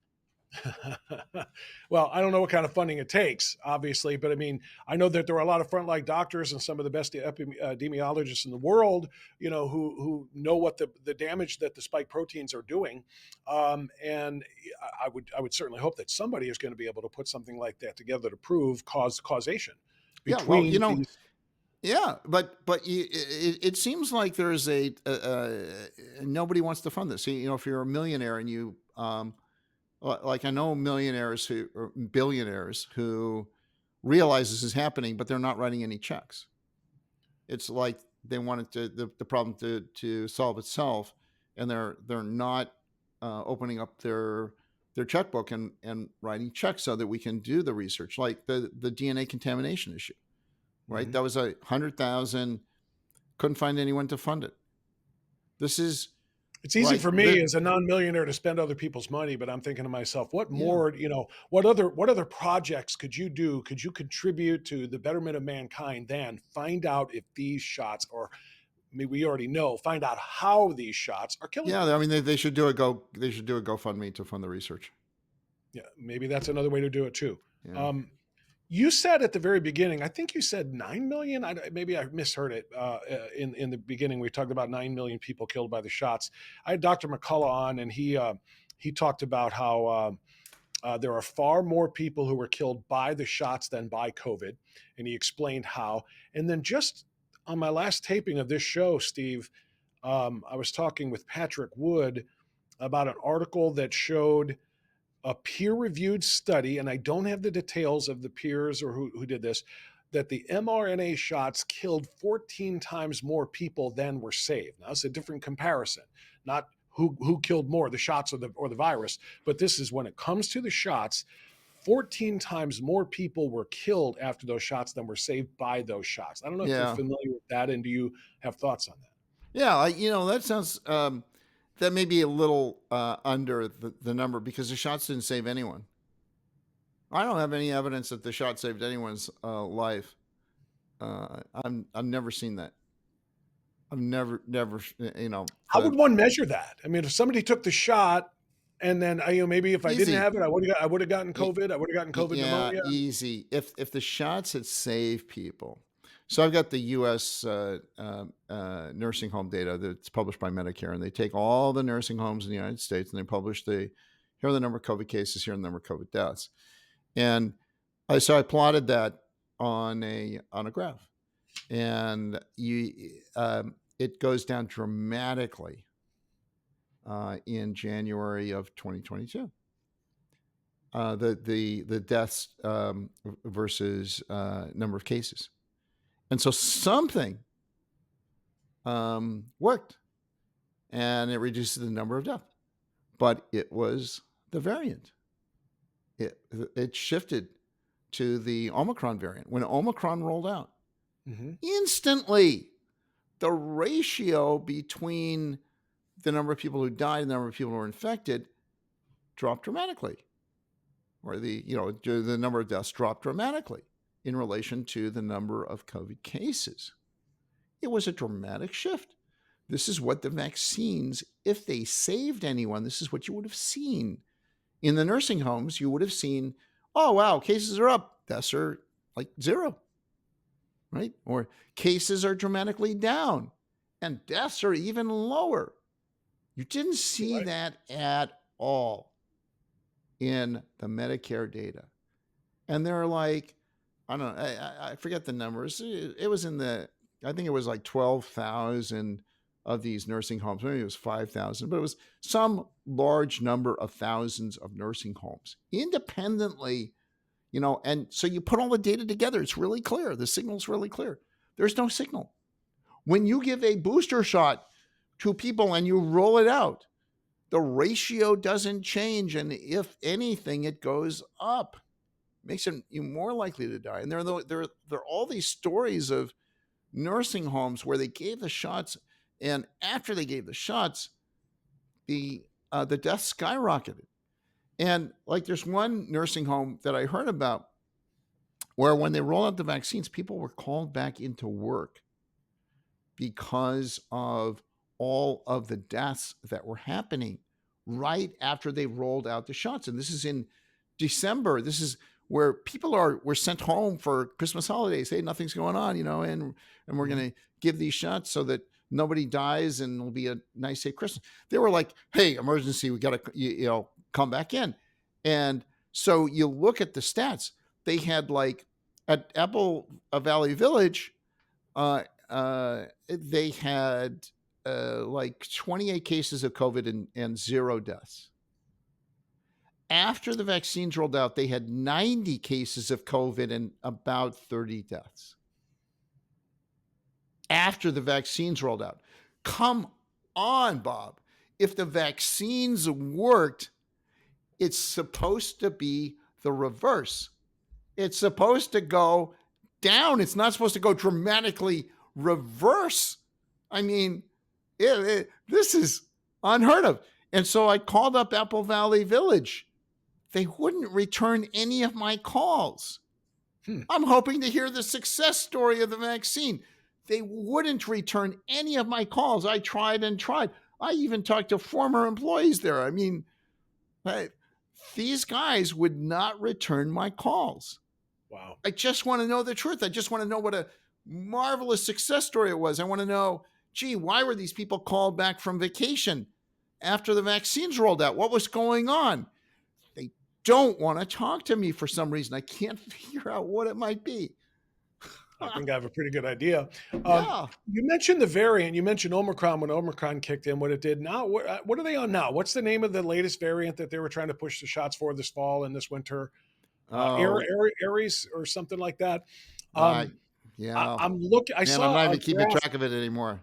well, I don't know what kind of funding it takes, obviously, but I mean, I know that there are a lot of frontline doctors and some of the best epidemiologists in the world, who know what the damage that the spike proteins are doing, and I would certainly hope that somebody is going to be able to put something like that together to prove causation Yeah, well, between these. yeah, but it seems like there's nobody wants to fund this. If you're a millionaire and you like I know millionaires who or billionaires who realize this is happening, but they're not writing any checks. It's like they want it the problem to solve itself, and they're not opening up their checkbook and writing checks so that we can do the research, like the DNA contamination issue. Right, Mhm. that was 100,000. Couldn't find anyone to fund it. This is It's easy like for me the as a non-millionaire to spend other people's money, but I'm thinking to myself, what yeah. more, what other projects could you do? Could you contribute to the betterment of mankind than find out if these shots, or I mean, we already know, find out how these shots are killing Yeah, I people. mean, they should do they should do a GoFundMe to fund the research. Yeah, maybe that's another way to do it too. Yeah. Um, you said at the very beginning, I think you said 9 million. Maybe I misheard it. In the beginning, we talked about 9 million people killed by the shots. I had Dr. McCullough on, and he talked about how there are far more people who were killed by the shots than by COVID, and he explained how. And then just on my last taping of this show, Steve, I was talking with Patrick Wood about an article that showed a peer-reviewed study, and I don't have the details of the peers or who did this, that the mRNA shots killed 14 times more people than were saved. Now, it's a different comparison, not who killed more, the shots or the virus, but this is when it comes to the shots, 14 times more people were killed after those shots than were saved by those shots. I don't know if you're Yeah. familiar with that, and do you have thoughts on that? Yeah, that sounds that may be a little under the number because the shots didn't save anyone. I don't have any evidence that the shot saved anyone's life. I've never seen that. I've never, How would one measure that? I mean, if somebody took the shot and then, maybe if I didn't easy. have it, I would have gotten Y- COVID. I would have gotten COVID Yeah, pneumonia. easy. If the shots had saved people, so I've got the U.S. Nursing home data that's published by Medicare, and they take all the nursing homes in the United States and they publish here are the number of COVID cases, here are the number of COVID deaths, and So I plotted that on a graph, and it goes down dramatically in January of 2022. The deaths versus number of cases, and so something worked, and it reduces the number of deaths. But it was the variant. It it shifted to the Omicron variant. When Omicron rolled out, Mhm. instantly the ratio between the number of people who died and the number of people who were infected dropped dramatically, or the number of deaths dropped dramatically in relation to the number of COVID cases. It was a dramatic shift. This is what the vaccines, if they saved anyone, this is what you would have seen in the nursing homes. You would have seen, oh wow, cases are up, deaths are like zero, right? Or cases are dramatically down and deaths are even lower. You didn't You're see right. that at all in the Medicare data. And they're like, I don't know, I forget the numbers. It was in the, I think it was like 12,000 of these nursing homes. Maybe it was 5,000, but it was some large number of thousands of nursing homes independently, and so you put all the data together. It's really clear. The signal's really clear. There's no signal. When you give a booster shot to people and you roll it out, the ratio doesn't change. And if anything, it goes up, makes you more likely to die. And there are all these stories of nursing homes where they gave the shots, and after they gave the shots, the deaths skyrocketed. And like there's one nursing home that I heard about where when they rolled out the vaccines, people were called back into work because of all of the deaths that were happening right after they rolled out the shots. And this is in December. This is where people were sent home for Christmas holidays. Hey, nothing's going on, and we're Mhm. going to give these shots so that nobody dies and it'll be a nice, safe Christmas. They were like, hey, emergency, we got to, come back in. And so you look at the stats. They had like at Apple Valley Village, they had like 28 cases of COVID and zero deaths. After the vaccines rolled out, they had 90 cases of COVID and about 30 deaths. After the vaccines rolled out. Come on, Bob. If the vaccines worked, it's supposed to be the reverse. It's supposed to go down. It's not supposed to go dramatically reverse. I mean, this is unheard of. And so I called up Apple Valley Village. They wouldn't return any of my calls. Hmm. I'm hoping to hear the success story of the vaccine. They wouldn't return any of my calls. I tried and tried. I even talked to former employees there. I mean, these guys would not return my calls. Wow. I just want to know the truth. I just want to know what a marvelous success story it was. I want to know, gee, why were these people called back from vacation after the vaccines rolled out? What was going on? They don't want to talk to me for some reason. I can't figure out what it might be. I think I have a pretty good idea. Yeah. You mentioned the variant. You mentioned Omicron when Omicron kicked in, what it did. Now, what are they on now? What's the name of the latest variant that they were trying to push the shots for this fall and this winter? Oh, Aries or something like that. uh, Um, yeah. I'm looking. I Man, I'm saw not a even keeping graph. track of it anymore.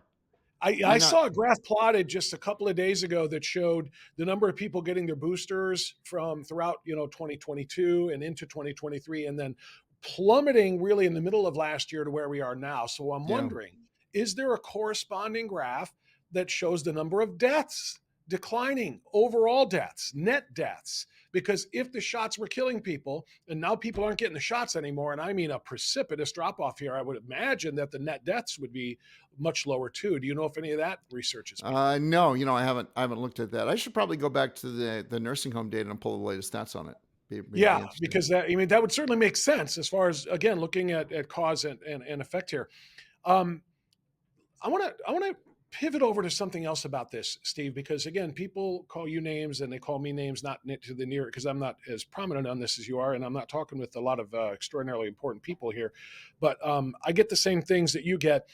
I You're not. saw a graph plotted just a couple of days ago that showed the number of people getting their boosters from throughout 2022 and into 2023, and then plummeting really in the middle of last year to where we are now. So I'm Yeah. wondering, is there a corresponding graph that shows the number of deaths declining, overall deaths, net deaths? Because if the shots were killing people and now people aren't getting the shots anymore, and I mean a precipitous drop off here, I would imagine that the net deaths would be much lower too. Do you know if any of that research has been done? No, I haven't looked at that. I should probably go back to the nursing home data and pull the latest stats on it. Be Yeah, interesting. because that would certainly make sense as far as again looking at cause and effect here. Um, I want to pivot over to something else about this, Steve, because again, people call you names and they call me names, not to the near, because I'm not as prominent on this as you are, and I'm not talking with a lot of extraordinarily important people here, but I get the same things that you get.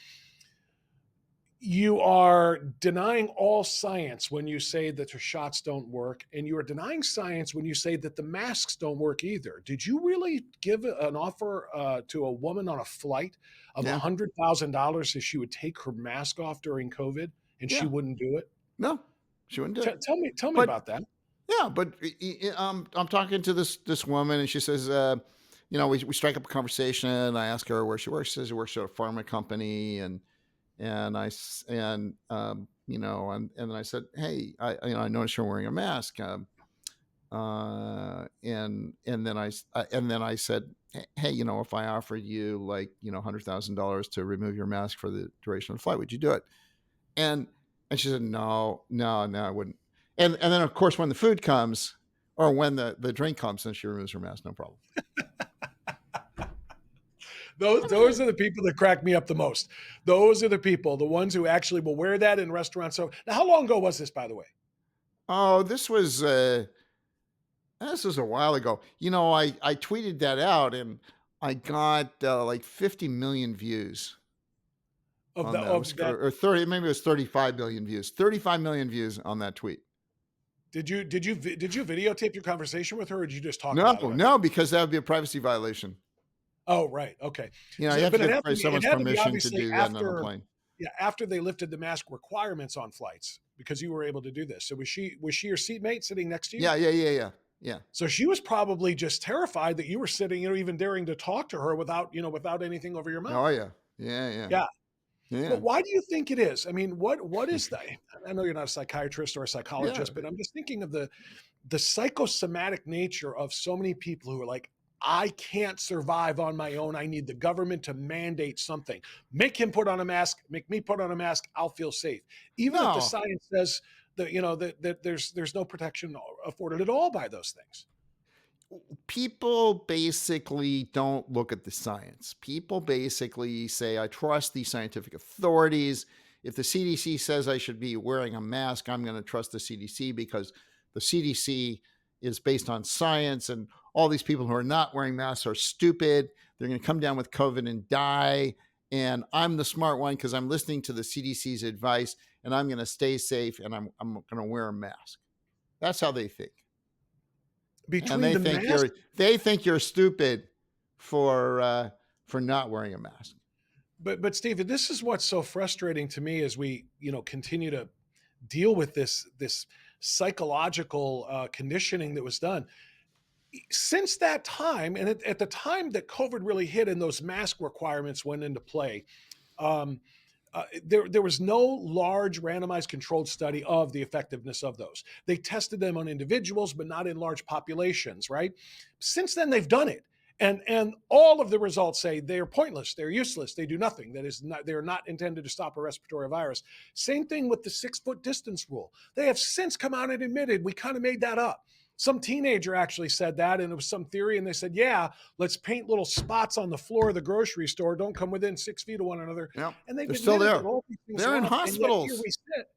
You are denying all science when you say that the shots don't work, and you are denying science when you say that the masks don't work either. Did you really give an offer to a woman on a flight of Yeah. $100,000 if she would take her mask off during COVID and she Yeah. wouldn't do it? No, she wouldn't do it. Tell me But about that. yeah, but I'm talking to this woman, and she says, we strike up a conversation. I ask her where she works. She says she works at a pharma company, and I said, hey, I noticed you're wearing a mask. And then I said, hey, if I offered you like $100,000 to remove your mask for the duration of the flight, would you do it? And and she said, no, no, no, I wouldn't. And then of course when the food comes, or when the drink comes, then she removes her mask, no problem. Those are the people that crack me up the most. Those are the people, the ones who actually will wear that in restaurants. So now, how long ago was this, by the way? Oh, this was a while ago. I tweeted that out, and I got like 50 million views Of on the that. It of was, that, or 30, maybe it was 35 million views. 35 million views on that tweet. did you videotape your conversation with her, or did you just talk No, about it? no, because that would be a privacy violation. Oh, right. Okay. You So, have to but get it someone's had to be permission to obviously do that on a after, plane. yeah, after they lifted the mask requirements on flights because you were able to do this. So was she your seatmate sitting next to you? Yeah, yeah, yeah, yeah, yeah. So she was probably just terrified that you were sitting, even daring to talk to her without, without anything over your Oh mouth. yeah, yeah, yeah, Yeah. yeah, But why do you think it is? I mean, what is that? I know you're not a psychiatrist or a yeah. psychologist, but I'm just thinking of the psychosomatic nature of so many people who are like, I can't survive on my own. I need the government to mandate something. Make him put on a mask, make me put on a mask, I'll feel safe. Even if the No, science says that, that there's no protection afforded at all by those things. people basically don't look at the science. People basically say, I trust the scientific authorities. If the CDC says I should be wearing a mask, I'm going to trust the CDC because the CDC is based on science, and all these people who are not wearing masks are stupid. They're going to come down with COVID and die. And I'm the smart one because I'm listening to the CDC's advice, and I'm going to stay safe, and I'm going to wear a mask. That's how they think. And Between the mask, they think you're stupid for not wearing a mask. but Steve, this is what's so frustrating to me as we, continue to deal with this psychological conditioning that was done since that time, and at the time that COVID really hit and those mask requirements went into play. um, there was no large randomized controlled study of the effectiveness of those. They tested them on individuals, but not in large populations, right? Since then, they've done it. And all of the results say they're pointless, they're useless, they do nothing. That is not, they're not intended to stop a respiratory virus. Same thing with the 6 foot distance rule. They have since come out and admitted we kind of made that up. Some teenager actually said that, and it was some theory, and they said, yeah, let's paint little spots on the floor of the grocery store. Don't come within 6 feet of one another. Yeah, And they've they're still admitted that there. all these things They're are in off, and yet here hospitals. we sit.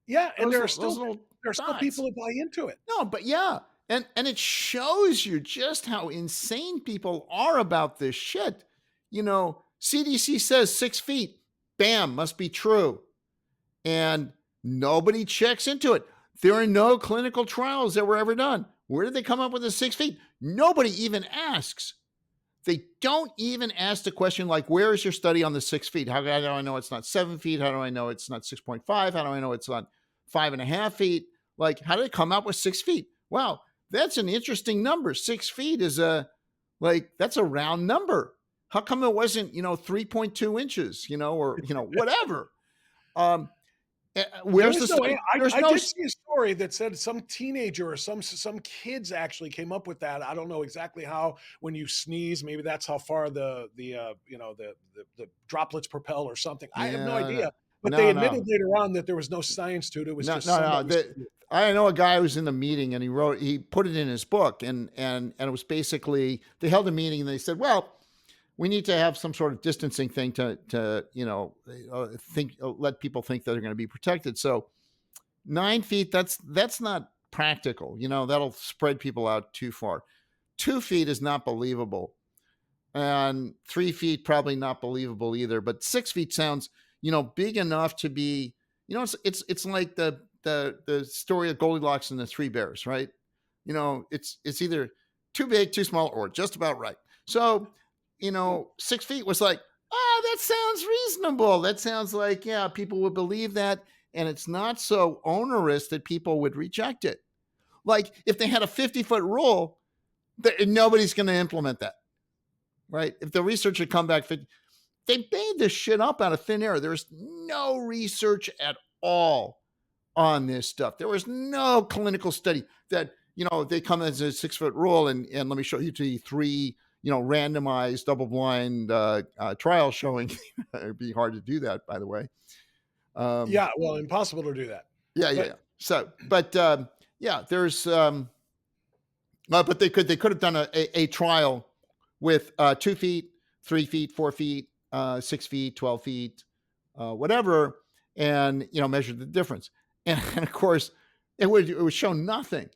Yeah, and Those little there are still dots. people who buy into it. No, but yeah, and it shows you just how insane people are about this shit. CDC says 6 feet. Bam, must be true. And nobody checks into it. There are no clinical trials that were ever done. Where did they come up with the 6 feet? Nobody even asks. They don't even ask the question like, where is your study on the 6 feet? How do I know it's not 7 feet? How do I know it's not 6.5? How do I know it's not 5.5 feet? Like, how did it come up with 6 feet? Wow, that's an interesting number. 6 feet is that's a round number. How come it wasn't, 3.2 inches, or, whatever? There Where's the was no. study? There's I no. did see a story that said some teenager or some kids actually came up with that. I don't know exactly how. When you sneeze, maybe that's how far the droplets propel or something. I have no Yeah, idea. But they no, no, admitted later on that there was no science to it. It was no, just no, no. somebody's. I know a guy who was in the meeting, and he put it in his book, and it was basically, they held a meeting and they said, well, we need to have some sort of distancing thing to think let people think that they're going to be protected. So 9 feet, that's not practical. That'll spread people out too far. 2 feet is not believable, and 3 feet probably not believable either. But 6 feet sounds big enough to be it's like the story of Goldilocks and the Three Bears, right? It's either too big, too small, or just about right. So 6 feet was like, that sounds reasonable. That sounds like, yeah, people would believe that. And it's not so onerous that people would reject it. Like if they had a 50-foot rule, nobody's going to implement that, right? If the research had come back, they made this shit up out of thin air. There's no research at all on this stuff. There was no clinical study that, they come as a 6-foot rule. And let me show you the three, randomized double-blind trials showing. It'd be hard to do that, by the way. Yeah, well, impossible to do that. Yeah, yeah, But yeah. So, but yeah, there's but they could have done a trial with 2 feet, 3 feet, 4 feet, 6 feet, 12 feet, whatever, and measure the difference. And of course, it would show nothing.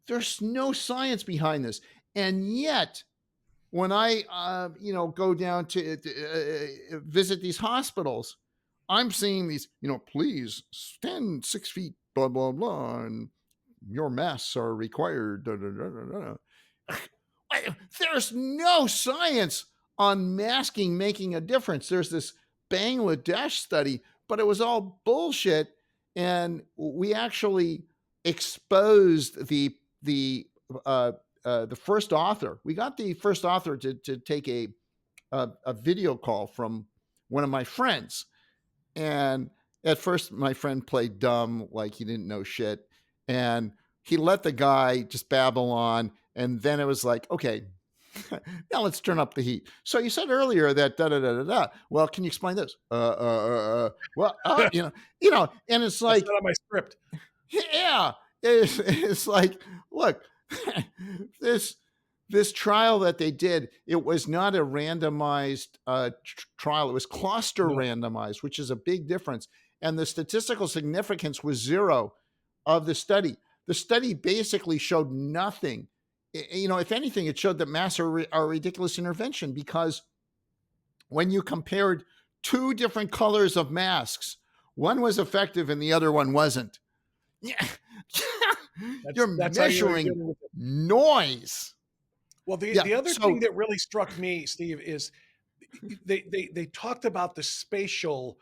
There's no science behind this, and yet when I go down to visit these hospitals, I'm seeing these, please stand 6 feet, blah blah blah, and your masks are required. Da, da, da, da, da. There's no science on masking making a difference. There's this Bangladesh study, but it was all bullshit, and we actually exposed the first author. We got the first author to take a video call from one of my friends, and at first my friend played dumb, like he didn't know shit, and he let the guy just babble on, and then it was like, okay, now let's turn up the heat. So you said earlier that da da da da da. Well, can you explain this? Well, and it's that's like, not on my script. yeah, it's like, look, this this trial that they did, it was not a randomized trial. It was cluster No. randomized, which is a big difference. And the statistical significance was zero of the study. The study basically showed nothing. If anything, it showed that masks are a ridiculous intervention, because when you compared two different colors of masks, one was effective and the other one wasn't. Yeah. You're That's how you're measuring dealing with it. noise. Well, Yeah. the other thing So, that really struck me, Steve, is they talked about the spatial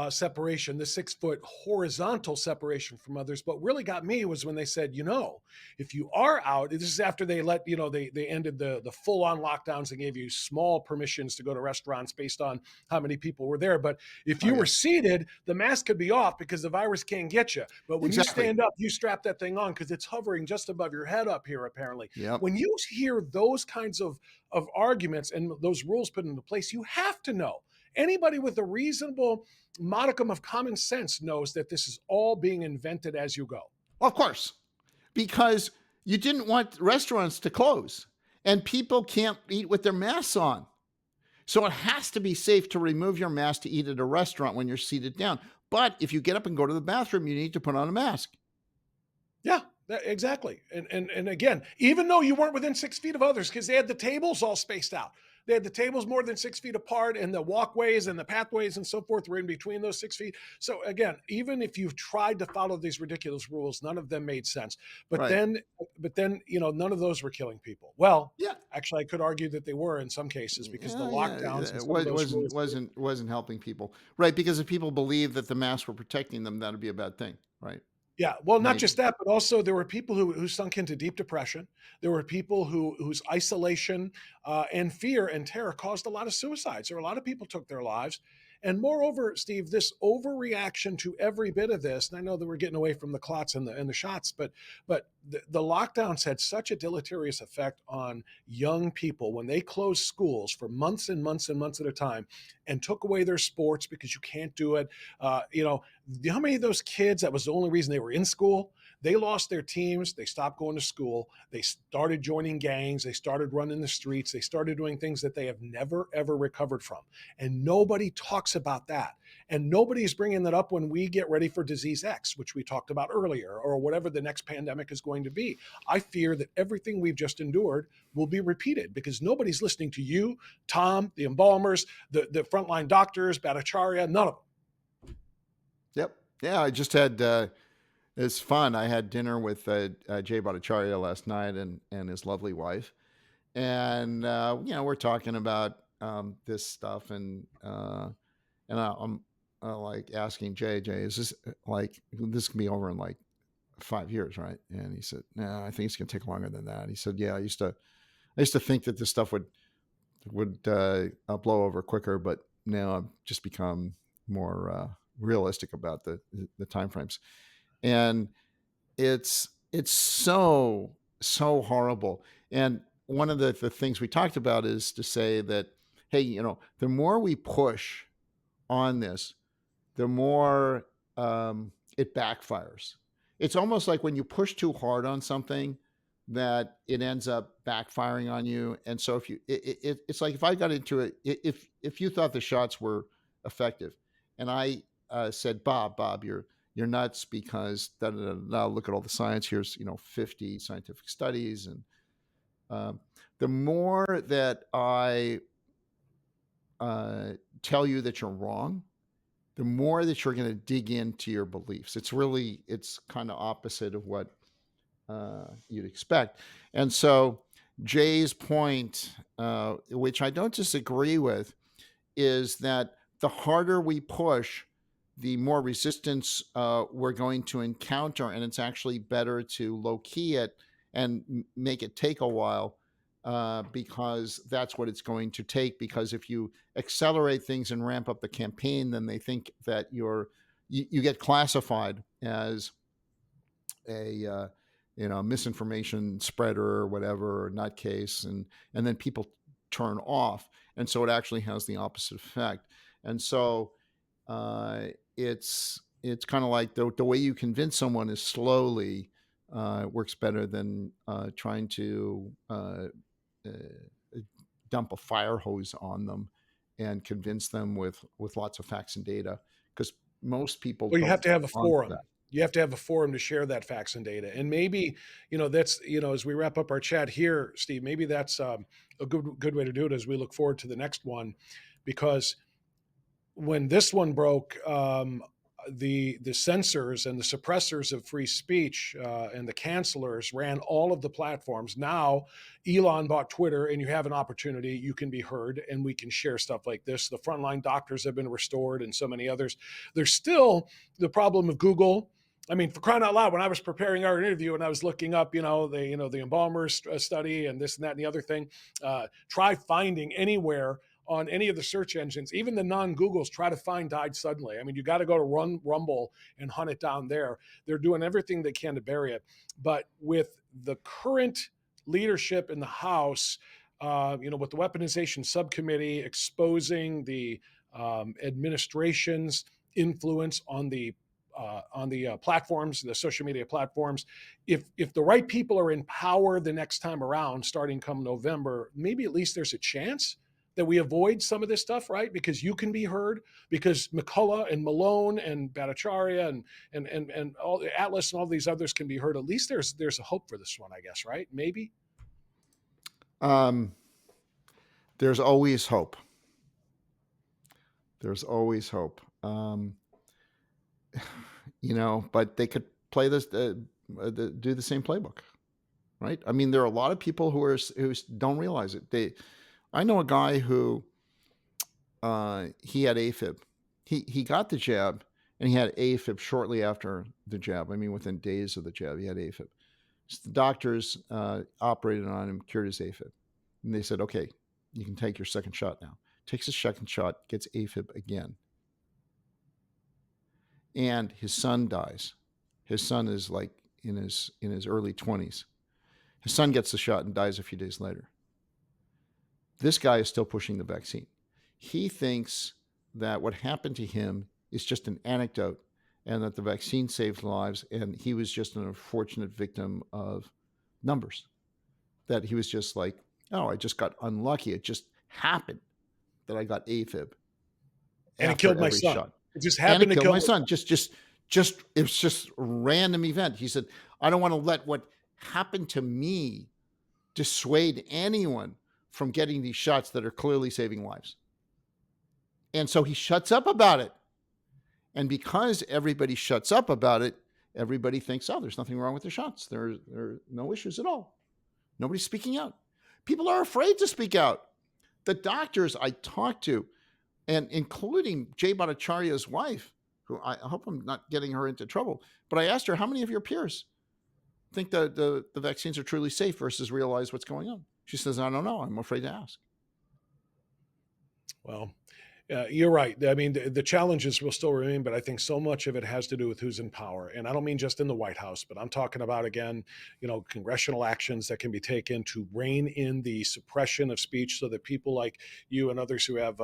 separation, the 6 foot horizontal separation from others. But really got me was when they said, if you are out, this is after they let they ended the full on lockdowns and gave you small permissions to go to restaurants based on how many people were there. But if oh, you yeah, were seated, the mask could be off because the virus can't get you. But when you exactly. stand up, you strap that thing on because it's hovering just above your head up here. Apparently, Yep. when you hear those kinds of arguments and those rules put into place, you have to know. Anybody with a reasonable modicum of common sense knows that this is all being invented as you go. Well, of course, because you didn't want restaurants to close and people can't eat with their masks on. So it has to be safe to remove your mask to eat at a restaurant when you're seated down. But if you get up and go to the bathroom, you need to put on a mask. Yeah, exactly. And again, even though you weren't within 6 feet of others, because they had the tables all spaced out. They had the tables more than 6 feet apart, and the walkways and the pathways and so forth were in between those 6 feet. So again, even if you've tried to follow these ridiculous rules, none of them made sense. But Right. then, none of those were killing people. Well, Yeah. actually, I could argue that they were in some cases because the Yeah, yeah, lockdowns and it some of those wasn't rules. wasn't helping people, right? Because if people believe that the masks were protecting them, that'd be a bad thing, right? Yeah, well, not Maybe. just that, but also there were people who sunk into deep depression. There were people whose isolation and fear and terror caused a lot of suicides. There were a lot of people took their lives. And moreover, Steve, this overreaction to every bit of this, and I know that we're getting away from the clots and the shots, but the lockdowns had such a deleterious effect on young people when they closed schools for months and months and months at a time and took away their sports because you can't do it. How many of those kids, that was the only reason they were in school? They lost their teams. They stopped going to school. They started joining gangs. They started running the streets. They started doing things that they have never, ever recovered from. And nobody talks about that. And nobody's bringing that up when we get ready for disease X, which we talked about earlier, or whatever the next pandemic is going to be. I fear that everything we've just endured will be repeated because nobody's listening to you, Tom, the embalmers, the frontline doctors, Bhattacharya, none of them. Yep. Yeah, I just had it's fun. I had dinner with Jay Bhattacharya last night and his lovely wife, and we're talking about this stuff, and I'm like asking Jay, is this like this can be over in like 5 years, right? And he said, no, I think it's gonna take longer than that. He said, yeah, I used to think that this stuff would blow over quicker, but now I've just become more realistic about the time frames. And it's so horrible. And one of the things we talked about is to say that, hey, the more we push on this, the more it backfires. It's almost like when you push too hard on something, that it ends up backfiring on you. And so if you, it's like if I got into it, if you thought the shots were effective, and I said, Bob, you're nuts because look at all the science. Here's 50 scientific studies, and the more that I tell you that you're wrong, the more that you're going to dig into your beliefs. It's kind of opposite of what you'd expect. And so Jay's point, which I don't disagree with, is that the harder we push, the more resistance we're going to encounter, and it's actually better to low key it and make it take a while, because that's what it's going to take. Because if you accelerate things and ramp up the campaign, then they think that you get classified as a misinformation spreader or whatever, or nutcase, and then people turn off, and so it actually has the opposite effect. And so it's kind of like the way you convince someone is slowly works better than trying to dump a fire hose on them and convince them with lots of facts and data, because most people Well, you don't have to have a respond to forum. that. You have to have a forum to share that facts and data. And maybe, that's, as we wrap up our chat here, Steve, maybe that's a good way to do it as we look forward to the next one, because when this one broke, the censors and the suppressors of free speech and the cancelers ran all of the platforms. Now, Elon bought Twitter, and you have an opportunity. You can be heard, and we can share stuff like this. The frontline doctors have been restored, and so many others. There's still the problem of Google. I mean, for crying out loud, when I was preparing our interview and I was looking up, the embalmers study and this and that and the other thing, try finding anywhere on any of the search engines, even the non-Googles, try to find died suddenly. I mean, you got to go to Rumble and hunt it down there. They're doing everything they can to bury it. But with the current leadership in the House, with the weaponization subcommittee exposing the administration's influence on the platforms, the social media platforms. If the right people are in power the next time around, starting come November, maybe at least there's a chance that we avoid some of this stuff, right? Because you can be heard, because McCullough and Malone and Bhattacharya and all Atlas and all these others can be heard. At least there's a hope for this one, I guess, right? Maybe. Um, there's always hope. There's always hope. But they could play this, do the same playbook, right? I mean, there are a lot of people who don't realize it. I know a guy who he had AFib. He got the jab, and he had AFib shortly after the jab. I mean, within days of the jab, he had AFib. So the doctors operated on him, cured his AFib, and they said, "Okay, you can take your second shot now." Takes his second shot, gets AFib again, and his son dies. His son is like in his early 20s. His son gets the shot and dies a few days later. This guy is still pushing the vaccine. He thinks that what happened to him is just an anecdote, and that the vaccine saved lives, and he was just an unfortunate victim of numbers. That he was just like, oh, I just got unlucky. It just happened that I got AFib And it after killed my every son. shot. It just And it happened to killed kill my my son. son. Just it was just a random event. He said, I don't want to let what happened to me dissuade anyone from getting these shots that are clearly saving lives. And so he shuts up about it. And because everybody shuts up about it, everybody thinks, oh, there's nothing wrong with the shots. There are no issues at all. Nobody's speaking out. People are afraid to speak out. The doctors I talked to, and including Jay Bhattacharya's wife, who I hope I'm not getting her into trouble, but I asked her, how many of your peers think the vaccines are truly safe versus realize what's going on? She says, I don't know. I'm afraid to ask. Well, you're right. I mean, the challenges will still remain, but I think so much of it has to do with who's in power. And I don't mean just in the White House, but I'm talking about, again, congressional actions that can be taken to rein in the suppression of speech so that people like you and others who have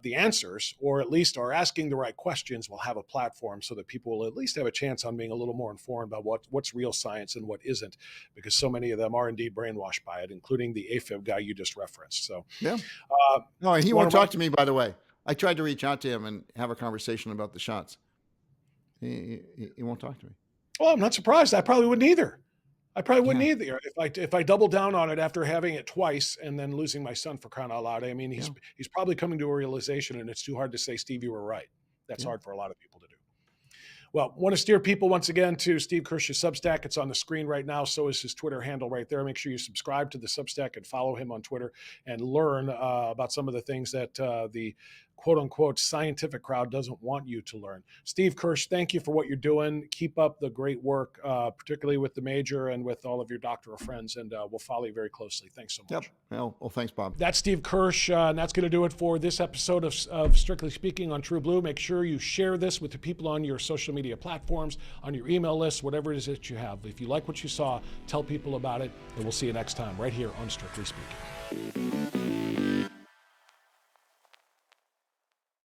the answers, or at least are asking the right questions, will have a platform so that people will at least have a chance on being a little more informed about what's real science and what isn't, because so many of them are indeed brainwashed by it, including the AFib guy you just referenced. So, Yeah. uh, No, and he one won't of my talk to me, by the way. I tried to reach out to him and have a conversation about the shots. He won't talk to me. Well, I'm not surprised. I probably wouldn't either. If I double down on it after having it twice and then losing my son, for crying out loud. I mean, he's probably coming to a realization, and it's too hard to say, Steve, you were right. That's hard for a lot of people to do. Well, want to steer people once again to Steve Kirsch's Substack. It's on the screen right now. So is his Twitter handle right there. Make sure you subscribe to the Substack and follow him on Twitter and learn about some of the things that the quote unquote scientific crowd doesn't want you to learn. Steve Kirsch, thank you for what you're doing. Keep up the great work, particularly with the major and with all of your doctoral friends. And we'll follow you very closely. Thanks so much. Yep. Well, thanks, Bob. That's Steve Kirsch, and that's going to do it for this episode of Strictly Speaking on True Blue. Make sure you share this with the people on your social media platforms, on your email list, whatever it is that you have. If you like what you saw, tell people about it, and we'll see you next time right here on Strictly Speaking.